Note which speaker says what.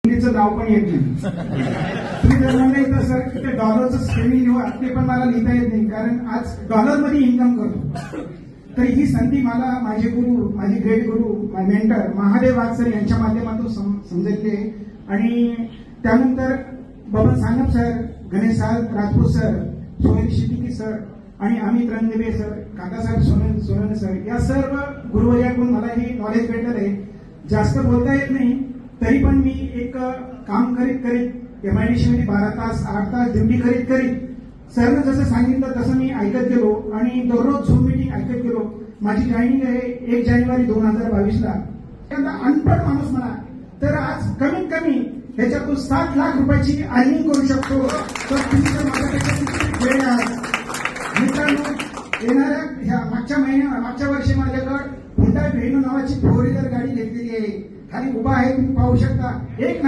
Speaker 1: मुलीचं नाव पण येत नाही. तुम्ही जर म्हणलं इथं सर ते डॉलरचं स्पेलिंग लिहू ते पण मला लिहिता येत नाही, कारण आज डॉलरमध्ये इन्कम करतो. तर ही संधी मला माझे गुरु, माझे ग्रेट गुरु, माझे मेंटर महादेव वाघ सर यांच्या माध्यमातून समजले. आणि त्यानंतर Baban Sanap sir, Ganesh Rajput sir, Sohail Shirdi sir आणि अमित रणदिवे सर, काकासाहेब सोनवणे सर, या सर्व गुरुवर्याकडून मला हे नॉलेज भेटलं आहे. जास्त बोलता येत नाही, तरी पण मी एक काम करीत MIDC मध्ये 12 तास 8 तास ड्युटी करीत सरनं जसं सांगितलं तसं मी ऐकत गेलो आणि दररोज झूम मीटिंग ऐकत गेलो. माझी जॉईनिंग आहे 1 जानेवारी 2022ला. अनपढ माणूस म्हणा तर आज कमीत कमी ह्याच्यातून 7 लाख रुपयाची अर्निंग करू शकतो. तर तुम्ही जर माझ्यापेक्षा वेळ आहात मित्रांनो, येणाऱ्या ह्या मागच्या वर्षी माझ्याकडे हुंडाई व्हेनू नावाची 4 व्हीलर गाडी घेतलेली आहे. खाली उभा आहे, तुम्ही पाहू शकता. एक नाही